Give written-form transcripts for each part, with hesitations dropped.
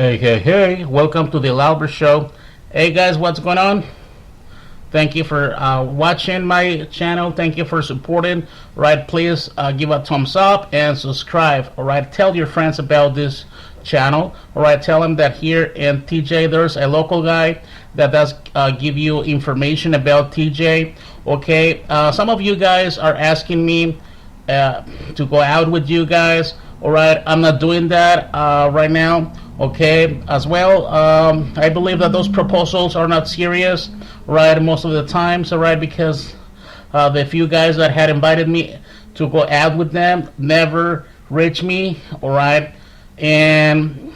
Hey, welcome to the Lauber Show. Hey guys, what's going on? Thank you for watching my channel. Thank you for supporting. Right, please give a thumbs up and subscribe. All right, tell your friends about this channel. All right, tell them that here in TJ there's a local guy that does give you information about TJ. Okay, some of you guys are asking me to go out with you guys. All right, I'm not doing that right now. Okay, as well, I believe that those proposals are not serious, right, most of the times, all right, because the few guys that had invited me to go out with them never reached me, all right, and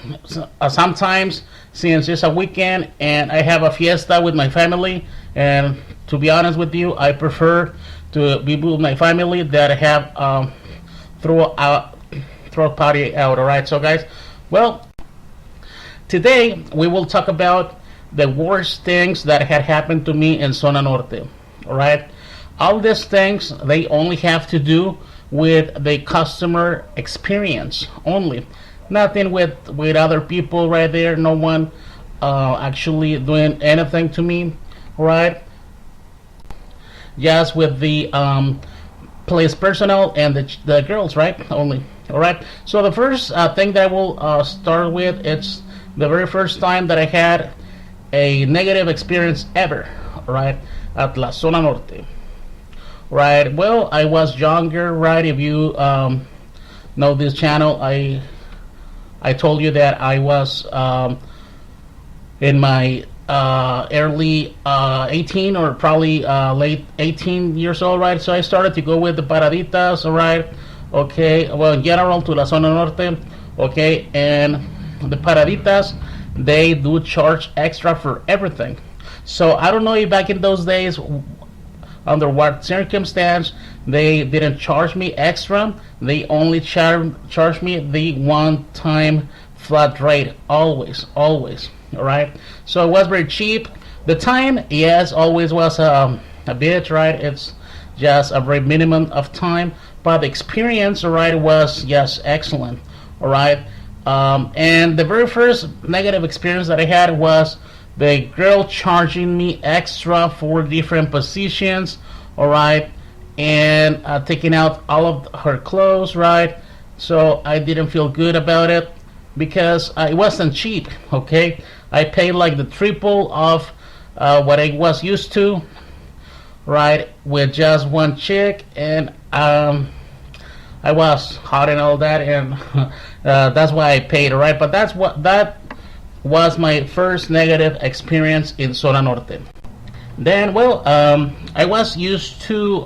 sometimes, since it's a weekend and I have a fiesta with my family, and to be honest with you, I prefer to be with my family that I have throw a party out, all right, so guys, well, today we will talk about the worst things that had happened to me in Zona Norte. Alright? All these things, they only have to do with the customer experience only. Nothing with other people right there. No one actually doing anything to me. Right? Just with the place personnel and the girls, right? Only. Alright? So the first thing that I will start with, it's the very first time that I had a negative experience ever, right, at La Zona Norte. Right, well, I was younger, right, if you know this channel, I told you that I was in my early 18 or probably late 18 years old, right, so I started to go with the paraditas, alright, okay, well, in general, to La Zona Norte, okay, and the paraditas, they do charge extra for everything. So I don't know if back in those days, under what circumstance, they didn't charge me extra. They only charge me the one-time flat rate, always, all right. So it was very cheap. The time, yes, always was a bit, right. It's just a very minimum of time, but the experience, all right, was yes, excellent, all right. And the very first negative experience that I had was the girl charging me extra for different positions, alright, and taking out all of her clothes, right, so I didn't feel good about it, because it wasn't cheap, okay, I paid like the triple of what I was used to, right, with just one chick, and I was hot and all that, and that's why I paid, right? But that was my first negative experience in Zona Norte. Then, well, I was used to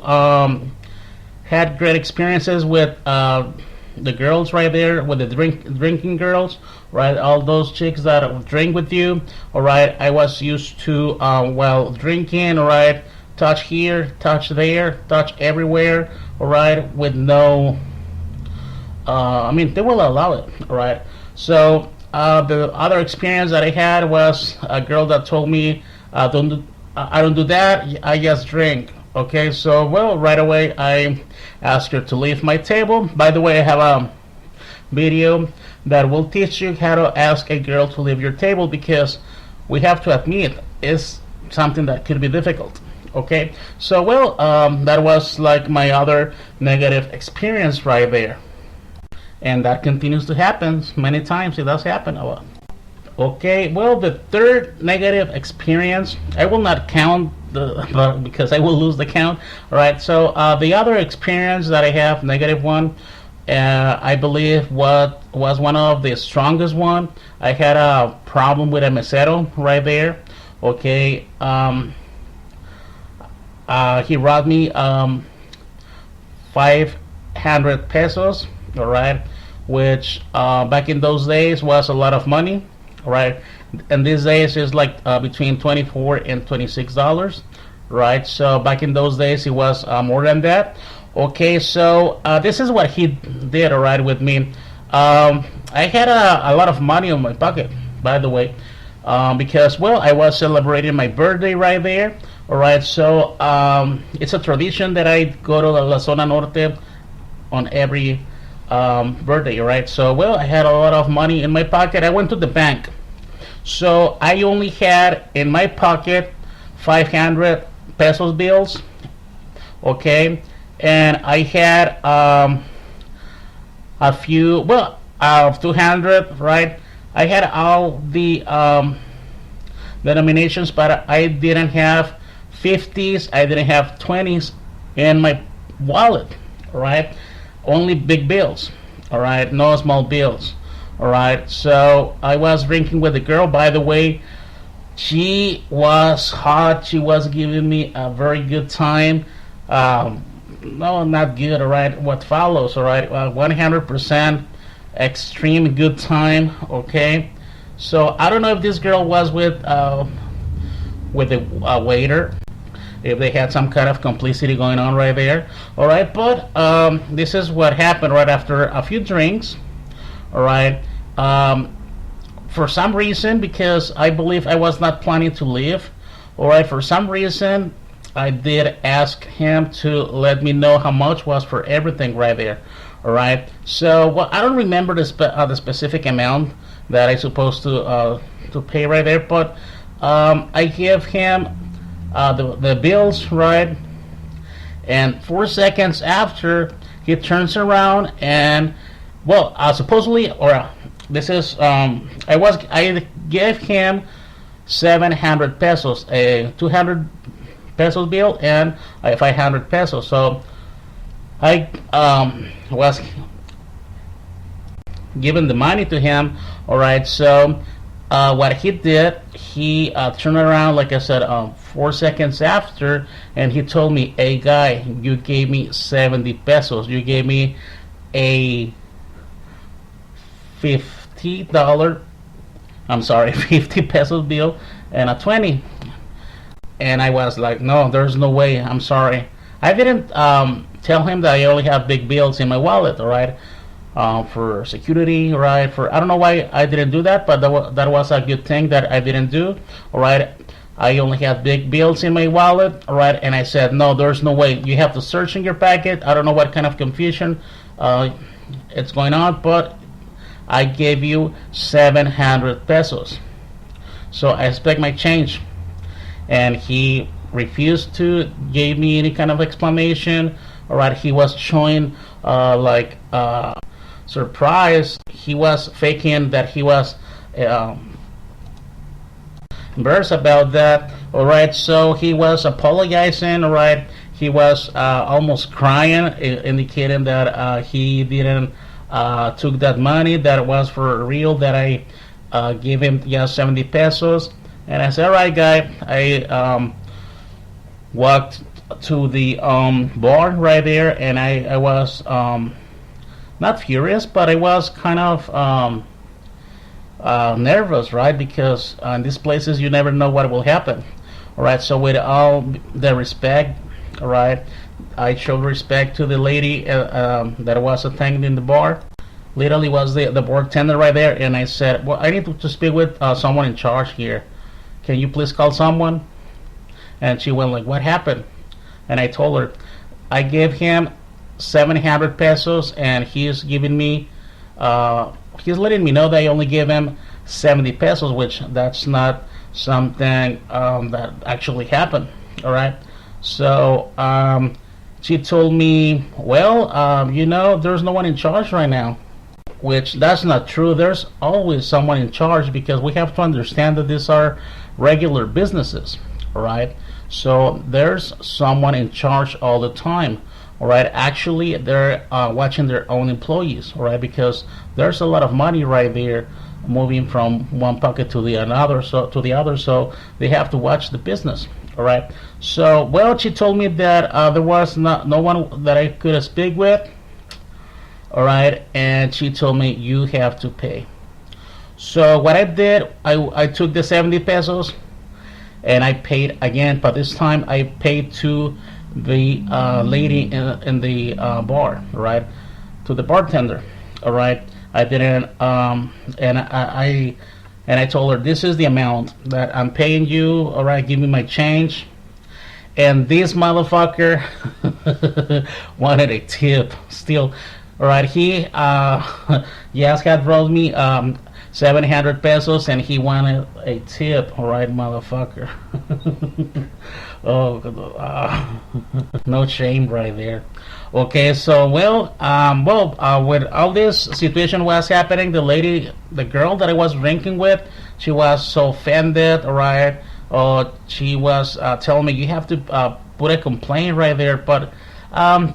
had great experiences with the girls right there, with the drinking girls, right? All those chicks that drink with you, all right? I was used to while drinking, all right? Touch here, touch there, touch everywhere, all right? With no I mean, they will allow it, right? So the other experience that I had was a girl that told me, I don't do that, I just drink. Okay, so well, right away I asked her to leave my table. By the way, I have a video that will teach you how to ask a girl to leave your table, because we have to admit it's something that could be difficult. Okay, so well, that was like my other negative experience right there. And that continues to happen many times. It does happen a lot. Okay, well, the third negative experience, I will not count because I will lose the count. All right, so the other experience that I have, negative one, I believe what was one of the strongest one. I had a problem with a mesero right there. Okay, he robbed me 500 pesos. All right, which back in those days was a lot of money, all right, and these days is like between $24 and $26, right? So back in those days it was more than that. Okay, so this is what he did, all right, with me. I had a lot of money in my pocket, by the way, because well, I was celebrating my birthday right there, all right. So it's a tradition that I go to La Zona Norte on every birthday, right? So, well, I had a lot of money in my pocket. I went to the bank. So I only had in my pocket 500 pesos bills, okay? And I had a few, well, 200, right? I had all the denominations, but I didn't have 50s, I didn't have 20s in my wallet, right? Only big bills, all right? No small bills, all right? So I was drinking with the girl. By the way, she was hot. She was giving me a very good time. No, not good, all right? What follows, all right? 100% extreme good time, okay? So I don't know if this girl was with the waiter, if they had some kind of complicity going on right there, all right? But this is what happened right after a few drinks, all right? For some reason, because I believe I was not planning to leave, all right? For some reason, I did ask him to let me know how much was for everything right there, all right? So, well, I don't remember the specific amount that I supposed to pay right there, but I gave him the bills, right? And 4 seconds after, he turns around and, well, supposedly, or this is I gave him 700 pesos, a 200 pesos bill, and a 500 pesos. So I was giving the money to him. All right. So what he did, he turned around, like I said, 4 seconds after, and he told me, "Hey, guy, you gave me 70 pesos. You gave me a $50, I'm sorry, 50 pesos bill and a 20." And I was like, no, there's no way, I'm sorry. I didn't tell him that I only have big bills in my wallet, all right, for security, right? For, I don't know why I didn't do that, but that was a good thing that I didn't do, all right? I only had big bills in my wallet, all right? And I said, no, there's no way. You have to search in your packet. I don't know what kind of confusion it's going on, but I gave you 700 pesos. So I expect my change. And he refused to give me any kind of explanation. All right, he was showing surprise. He was faking that he was embarrassed about that. All right, so he was apologizing. All right, he was almost crying, indicating that he didn't took that money, that was for real, that I gave him 70 pesos. And I said, all right, guy. I walked to the bar right there, and I was not furious, but I was kind of nervous, right? Because in these places, you never know what will happen. All right, so with all the respect, all right, I showed respect to the lady that was attending the bar. Literally was the bartender right there, and I said, well, I need to speak with someone in charge here. Can you please call someone? And she went like, what happened? And I told her, I gave him 700 pesos, and he's giving me, he's letting me know that I only gave him 70 pesos, which that's not something that actually happened. All right. So she told me, well, there's no one in charge right now. Which that's not true. There's always someone in charge, because we have to understand that these are regular businesses, all right? So there's someone in charge all the time, all right? Actually, they're watching their own employees, all right? Because there's a lot of money right there moving from one pocket to the other, so they have to watch the business, all right? So, well, she told me that there was no one that I could speak with. All right, and she told me, you have to pay. So what I did, I took the 70 pesos and I paid again, but this time I paid to the lady in the bar, right? To the bartender, all right? I didn't, and I told her, this is the amount that I'm paying you, all right? Give me my change. And this motherfucker wanted a tip still. All right, he yes had brought me 700 pesos, and he wanted a tip. All right, motherfucker. Oh, no shame right there. Okay, so with all this situation was happening, the girl that I was drinking with, she was so offended. All right, she was telling me you have to put a complaint right there, but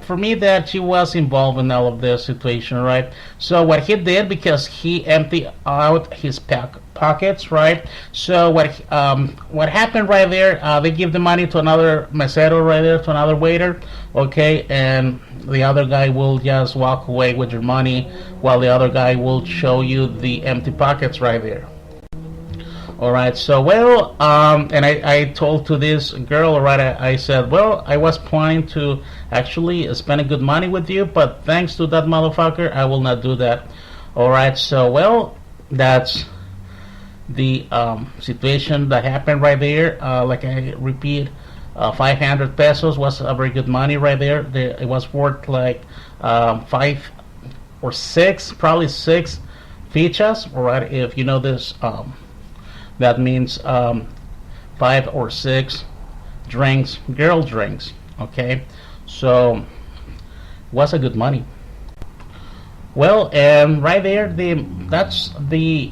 for me that she was involved in all of this situation, right? So what he did, because he emptied out his pockets, right? So what happened right there? They give the money to another mesero right there, to another waiter, okay, and the other guy will just walk away with your money, while the other guy will show you the empty pockets right there. All right, so and I told to this girl, all right, I said, well, I was planning to actually spend a good money with you, but thanks to that motherfucker, I will not do that. All right, so that's the situation that happened right there. Like I repeat, 500 pesos was a very good money right there. It was worth like 5 or 6, probably 6 fichas. All right, if you know this. That means 5 or 6 drinks, girl drinks. Okay, so was a good money. Well, and right there, that's the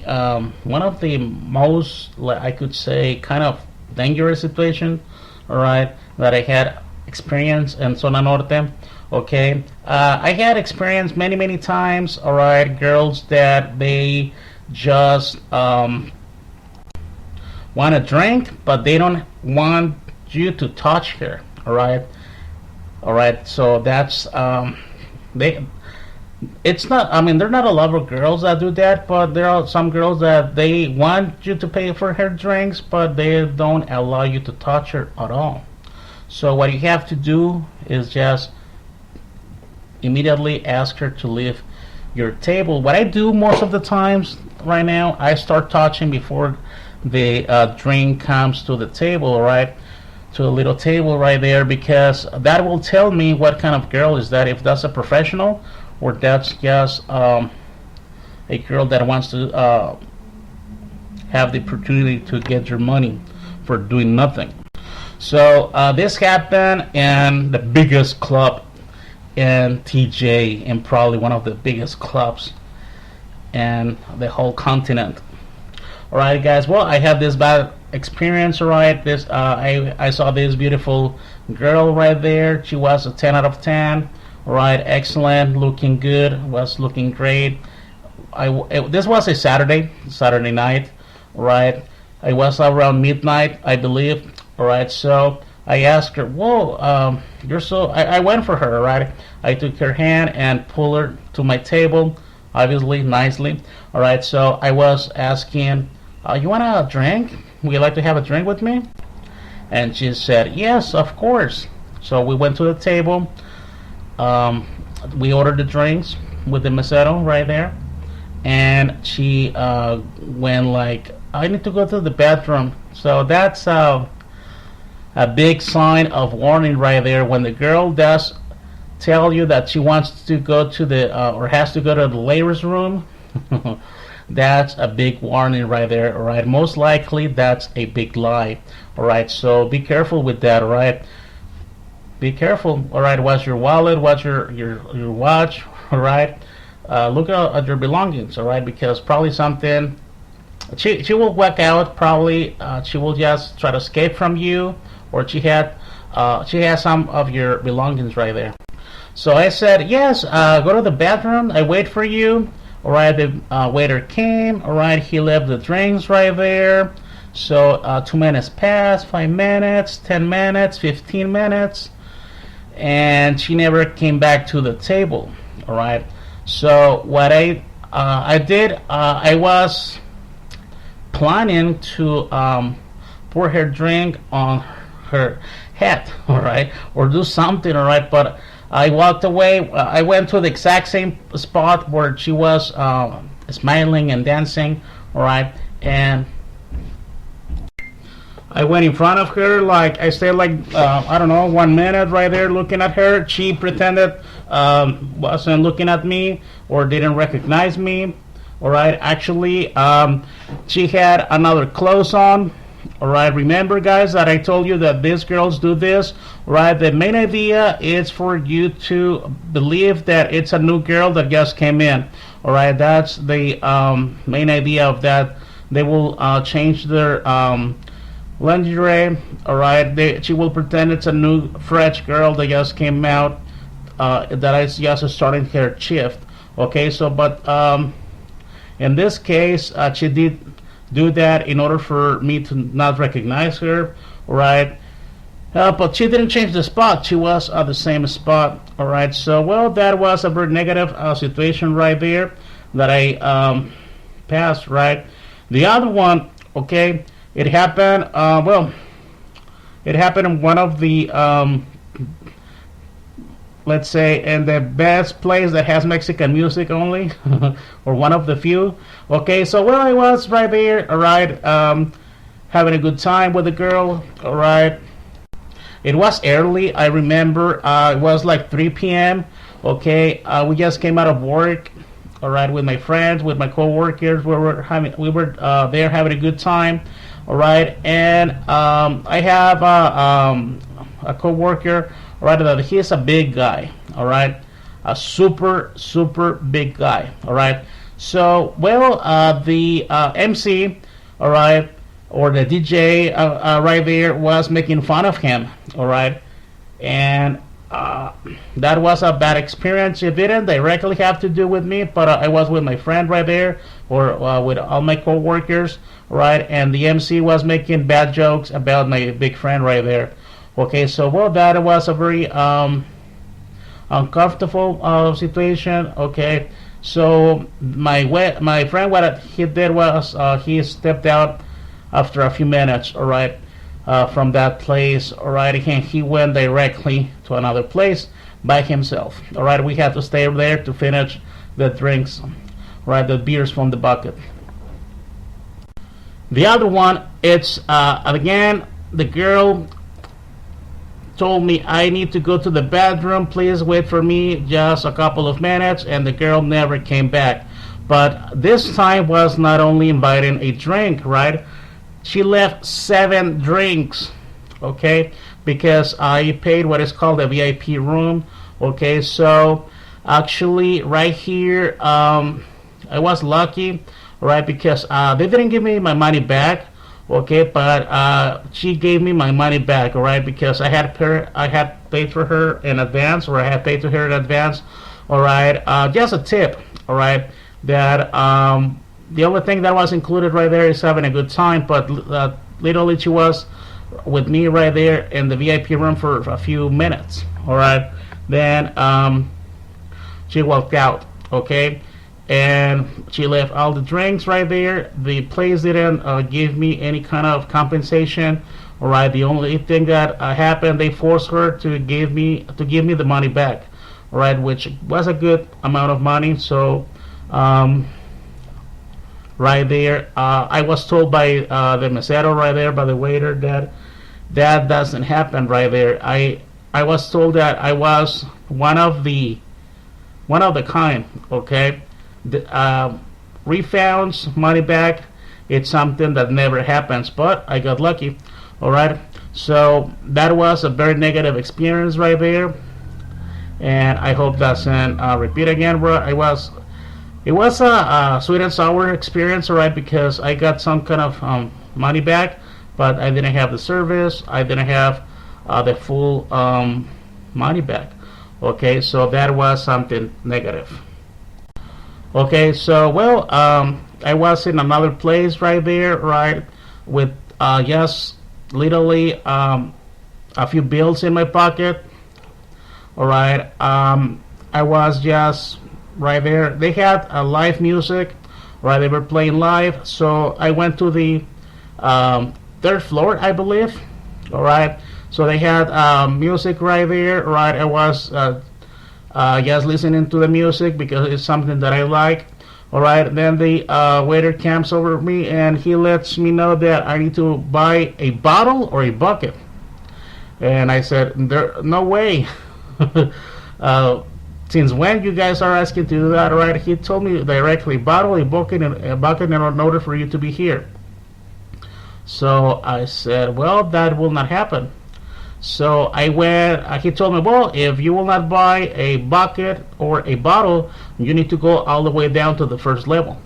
one of the most, I could say, kind of dangerous situation. All right, that I had experience in Zona Norte. Okay, I had experience many times. All right, girls that they just want a drink, but they don't want you to touch her. All right. So that's they. It's not. I mean, there are not a lot of girls that do that, but there are some girls that they want you to pay for her drinks, but they don't allow you to touch her at all. So what you have to do is just immediately ask her to leave your table. What I do most of the times right now, I start touching before the drink comes to the table, right? To a little table right there, because that will tell me what kind of girl is that. If that's a professional, or that's just a girl that wants to have the opportunity to get your money for doing nothing. So this happened in the biggest club in TJ, and probably one of the biggest clubs in the whole continent. Alright, guys, well, I had this bad experience. Alright, this I saw this beautiful girl right there. She was a 10 out of 10. Alright, excellent, looking good, was looking great. This was a Saturday night. Alright, it was around midnight, I believe. Alright, so I asked her, whoa, you're so, I went for her. Alright, I took her hand and pulled her to my table, obviously, nicely. Alright, so I was asking, you want a drink? Would you like to have a drink with me? And she said, yes, of course. So we went to the table. We ordered the drinks with the mesero right there. And she went like, I need to go to the bathroom. So that's a big sign of warning right there. When the girl does tell you that she wants to go to the, or has to go to the ladies' room, that's a big warning right there. All right, most likely that's a big lie. All right, so be careful with that. All right, be careful. All right, watch your wallet, watch your watch. All right, look at your belongings. All right, because probably something, she will walk out. Probably she will just try to escape from you, or she has some of your belongings right there. So I said, yes, go to the bathroom. I wait for you. All right, the waiter came. All right, he left the drinks right there. So 2 minutes passed, 5 minutes, 10 minutes, 15 minutes, and she never came back to the table. All right. So what I did, I was planning to pour her drink on her head. All right, or do something. All right, but I walked away. I went to the exact same spot where she was smiling and dancing. All right, and I went in front of her, like I stayed like I don't know 1 minute right there looking at her. She pretended wasn't looking at me or didn't recognize me. All right, actually, she had another clothes on. All right, remember guys that I told you that these girls do this. Right, the main idea is for you to believe that it's a new girl that just came in. All right, that's the main idea of that. They will change their lingerie. All right, she will pretend it's a new fresh girl that just came out, that is just starting her shift. Okay, so but in this case she did do that in order for me to not recognize her. All right, but she didn't change the spot. She was at the same spot. All right, so well, that was a very negative situation right there that I passed. Right, the other one, okay, it happened. It happened in one of the let's say in the best place that has Mexican music only, or one of the few. Okay, so well, I was right there. All right, having a good time with the girl. All right, it was early. I remember it was like 3 p.m. Okay, we just came out of work. All right, with my friends, with my coworkers, we were there having a good time. All right, and I have a coworker. All right, that he's a big guy. All right, a super big guy. All right, so well, the MC, all right, or the DJ right there was making fun of him. All right, and that was a bad experience. It didn't directly have to do with me, but I was with my friend right there, or with all my coworkers, right? And the MC was making bad jokes about my big friend right there. Okay, so well, that was a very uncomfortable situation. Okay, so my friend, what he did was he stepped out after a few minutes. All right. From that place, all right, and he went directly to another place by himself. All right, we had to stay there to finish the drinks, right, the beers from the bucket. The other one, it's again, the girl told me I need to go to the bathroom. Please wait for me just a couple of minutes, and the girl never came back. But this time was not only inviting a drink, right? She left 7 drinks, okay, because I paid what is called a VIP room. Okay, so actually right here, I was lucky, right, because they didn't give me my money back. Okay, but she gave me my money back. All right, because I had paid for her in advance, or I had paid to her in advance. All right, just a tip. All right, that the only thing that was included right there is having a good time, but literally she was with me right there in the VIP room for a few minutes. All right, then she walked out. Okay, and she left all the drinks right there. The place didn't give me any kind of compensation. All right, the only thing that happened, they forced her to give me the money back. All right, which was a good amount of money. So. Right there, I was told by the mesero right there, by the waiter, that that doesn't happen right there. I was told that I was one of the kind. Okay, the, refunds, money back, it's something that never happens. But I got lucky. All right, so that was a very negative experience right there, and I hope doesn't repeat again. Bro, it was a sweet and sour experience, alright, because I got some kind of money back, but I didn't have the service. I didn't have the full money back. Okay, so that was something negative. Okay, so well, I was in another place right there, right, with just literally a few bills in my pocket. Alright, I was just right there. They had live music, right? They were playing live. So I went to the 3rd floor, I believe. All right. So they had music right there, right? I was just listening to the music because it's something that I like. All right, then the waiter comes over to me and he lets me know that I need to buy a bottle or a bucket. And I said, no way. uh, since when you guys are asking to do that? All right, he told me directly, bottle, a bucket, and in order for you to be here. So I said, well, that will not happen. So I went, he told me, well, if you will not buy a bucket or a bottle, you need to go all the way down to the first level.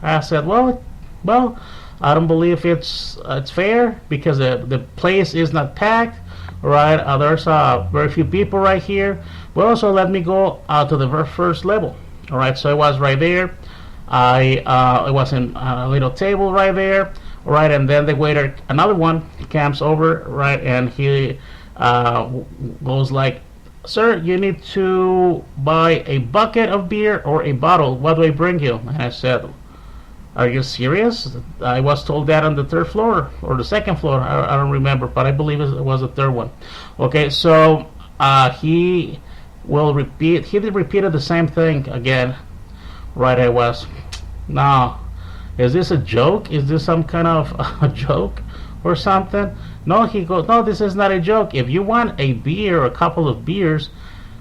I said, well, I don't believe it's fair because the place is not packed, right? There's very few people right here. Well, so let me go to the first level. All right, so I was right there. I was in a little table right there. Right, and then the waiter, another one, comes over, right, and he goes like, sir, you need to buy a bucket of beer or a bottle. What do I bring you? And I said, are you serious? I was told that on the third floor or the second floor. I don't remember, but I believe it was the third one. Okay, so he repeated the same thing again. Right, I was, no. Is this a joke? Is this some kind of a joke or something? No, he goes, no, this is not a joke. If you want a beer or a couple of beers,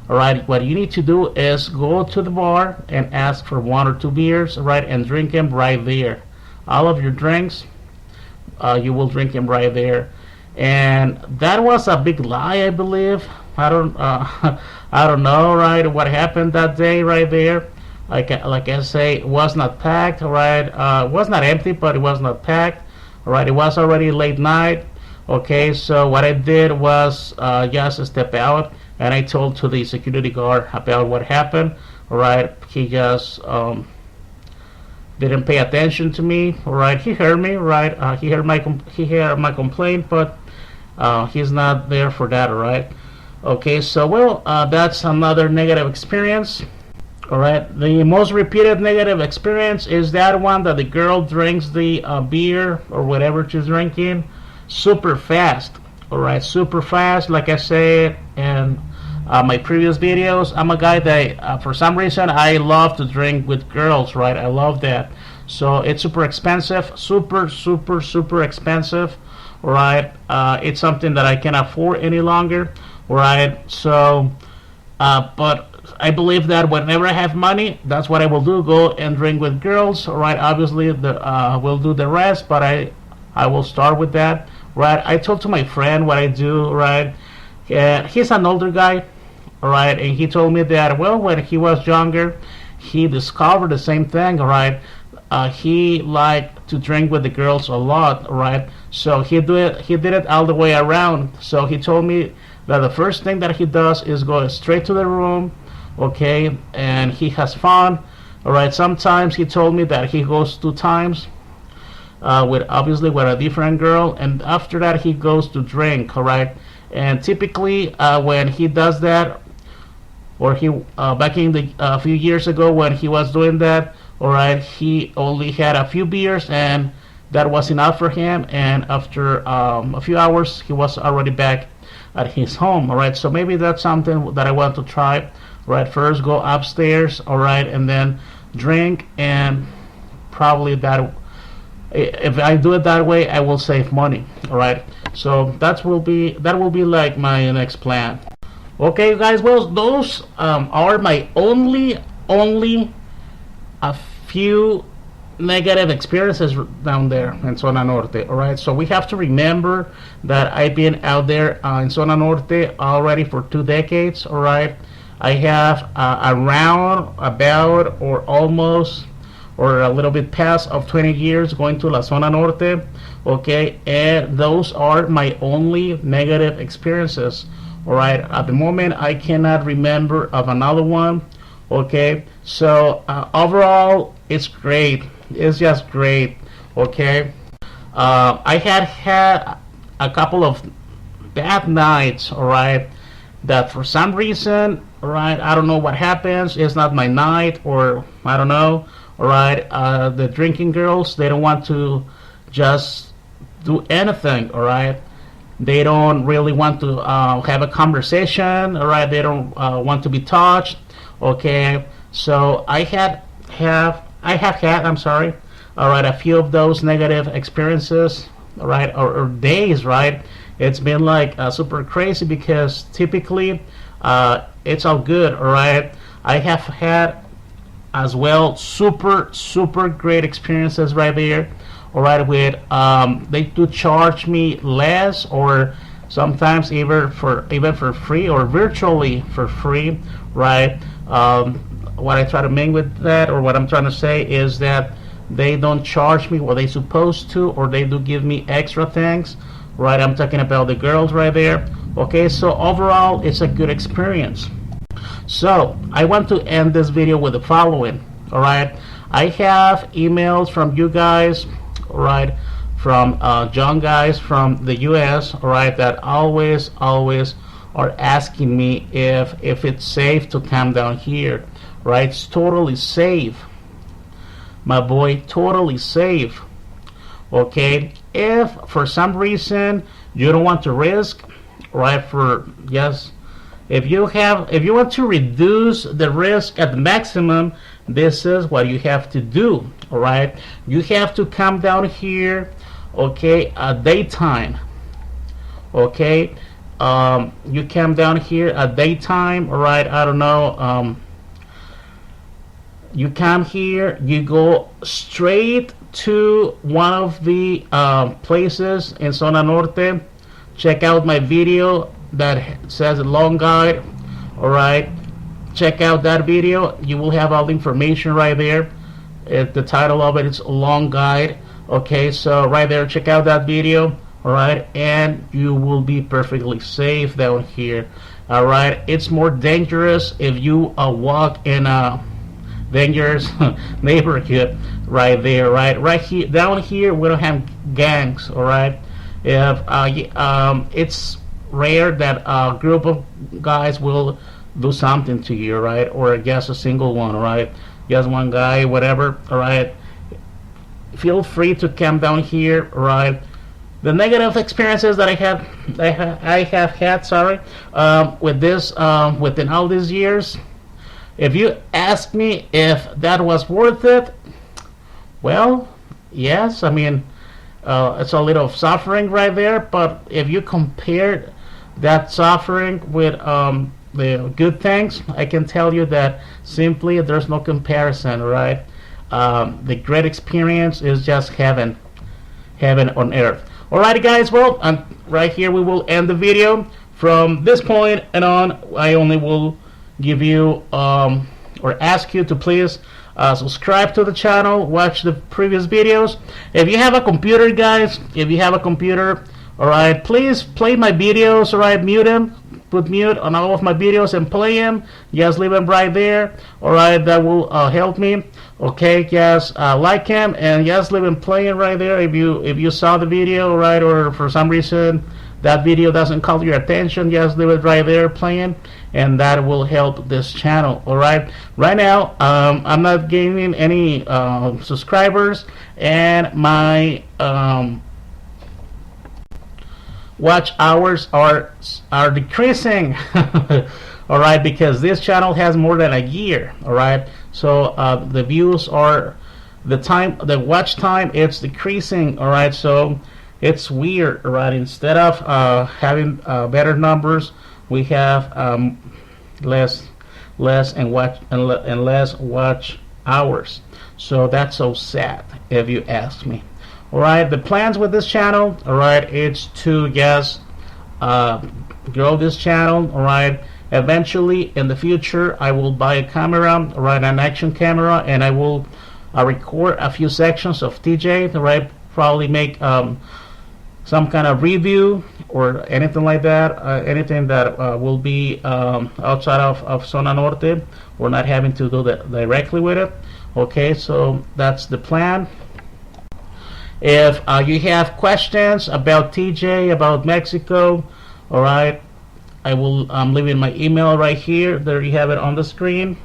all right, what you need to do is go to the bar and ask for 1 or 2 beers, right, and drink them right there. All of your drinks, you will drink them right there. And that was a big lie, I believe. I don't know, right, what happened that day right there. Like I say, it was not packed, right? It was not empty, but it was not packed, right? It was already late night. Okay, so what I did was just step out, and I told to the security guard about what happened. Right? He just didn't pay attention to me. Right? He heard me. Right? He heard my complaint, but he's not there for that. Right? Okay, so well, that's another negative experience. Alright, the most repeated negative experience is that one that the girl drinks the beer or whatever she's drinking super fast. Alright, super fast. Like I said in my previous videos, I'm a guy that for some reason I love to drink with girls, right? I love that. So it's super expensive, super expensive, right? It's something that I can't afford any longer, right? So, but I believe that whenever I have money, that's what I will do. Go and drink with girls, right? Obviously, we'll do the rest, but I will start with that, right? I told to my friend what I do, right? He's an older guy, right? And he told me that, well, when he was younger, he discovered the same thing, right? He liked to drink with the girls a lot, right? So he did it all the way around. So he told me that the first thing that he does is go straight to the room, okay, and he has fun. All right, sometimes he told me that he goes 2 times with a different girl, and after that he goes to drink. All right, and typically when he does that, or he back in the few years ago when he was doing that, all right, he only had a few beers and that was enough for him, and after a few hours he was already back at his home. All right, so maybe that's something that I want to try. Right, first go upstairs, all right, and then drink, and probably that, if I do it that way, I will save money. All right, so that will be like my next plan. Okay, guys, well, those are my only a few negative experiences down there in Zona Norte. All right, so we have to remember that I've been out there in Zona Norte already for 2 decades. All right, I have around, about, or almost, or a little bit past of 20 years going to La Zona Norte. Okay, and those are my only negative experiences. All right, at the moment I cannot remember of another one. Okay, so overall it's great. It's just great. Okay, I had a couple of bad nights. All right, that for some reason, all right, I don't know what happens. It's not my night, or I don't know. All right, the drinking girls, they don't want to just do anything. All right, they don't really want to have a conversation. All right, they don't want to be touched. Okay, so I have I have had, I'm sorry, all right, a few of those negative experiences, all right, or days, right? It's been like super crazy because typically it's all good, all right. I have had as well super great experiences right there, all right. With they do charge me less, or sometimes even for free, or virtually for free, right? What I try to mean with that, or what I'm trying to say, is that they don't charge me what they supposed to, or they do give me extra things, right? I'm talking about the girls right there. Okay, so overall it's a good experience. So I want to end this video with the following. All right, I have emails from you guys, all right, from young guys from the US, all right, that always are asking me if it's safe to come down here, right? It's totally safe, my boy, totally safe. Okay, if for some reason you don't want to risk, right, for yes, if you want to reduce the risk at the maximum, this is what you have to do. All right, you have to come down here, okay, at daytime. Okay, you come down here at daytime. All right, I don't know. You come here, you go straight to one of the places in Zona Norte. Check out my video that says a long guide. All right, check out that video. You will have all the information right there. The title of it is a long guide. Okay, so right there, check out that video. All right, and you will be perfectly safe down here. All right, it's more dangerous if you walk in a dangerous neighborhood right there, right here. Down here we don't have gangs. All right, if it's rare that a group of guys will do something to you, right? Or just a single one, right? Just one guy, whatever, all right? Feel free to come down here, right? The negative experiences that I have had, sorry, with this, within all these years, if you ask me if that was worth it, well, yes. I mean, it's a little suffering right there, but if you compare that suffering with the good things, I can tell you that simply there's no comparison, right? The great experience is just heaven on earth. Alrighty, guys, well, right here we will end the video. From this point and on, I only will give you or ask you to please subscribe to the channel, watch the previous videos. If you have a computer, guys, if you have a computer, alright, please play my videos, alright, mute them, put mute on all of my videos and play them. Just leave them right there, alright, that will help me. Okay, just like them and just leave them playing right there. If you saw the video, right, or for some reason that video doesn't call your attention, just leave it right there playing, and that will help this channel. Alright, right now I'm not gaining any subscribers, and my watch hours are decreasing. All right, because this channel has more than a year. All right, so the views are the watch time, it's decreasing. All right, so it's weird. All right, instead of having better numbers, we have less and less watch hours. So that's so sad, if you ask me. Alright, the plans with this channel, alright, it's to just grow this channel. Alright, eventually in the future I will buy a camera, alright, an action camera, and I will record a few sections of TJ, alright, probably make some kind of review or anything like that, anything that will be outside of Zona Norte. We're not having to do that directly with it. Okay, so that's the plan. If you have questions about TJ, about Mexico, all right, I'm leaving my email right here. There you have it on the screen.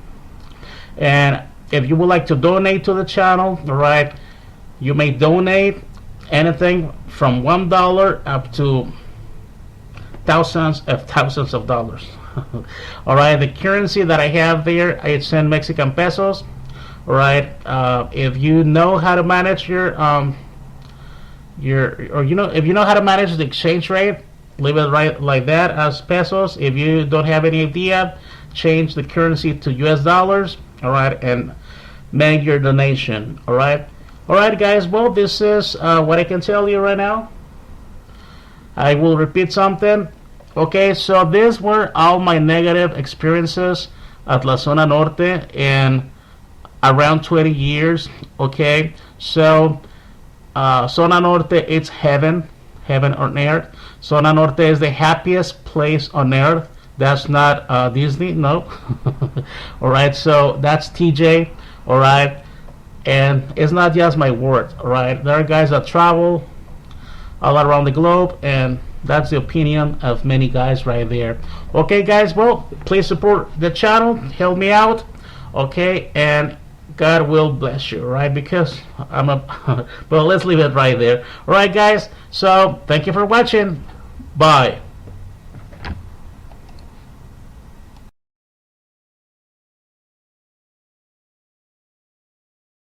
And if you would like to donate to the channel, all right, you may donate anything from $1 up to thousands of dollars. All right, the currency that I have there, it's in Mexican pesos. All right. If you know how to manage or if you know how to manage the exchange rate, leave it right like that as pesos. If you don't have any idea, change the currency to US dollars. All right, and make your donation. All right. All right, guys. Well, this is what I can tell you right now. I will repeat something. Okay, so these were all my negative experiences at La Zona Norte in around 20 years. Okay, so Zona Norte, it's heaven, heaven on earth. Zona Norte is the happiest place on earth. That's not Disney, no. All right, so that's TJ. All right, and it's not just my words. All right, there are guys that travel all around the globe, and that's the opinion of many guys right there. Okay, guys, well, please support the channel, help me out. Okay, and God will bless you, right? Because I'm a but let's leave it right there. All right, guys, so thank you for watching. Bye.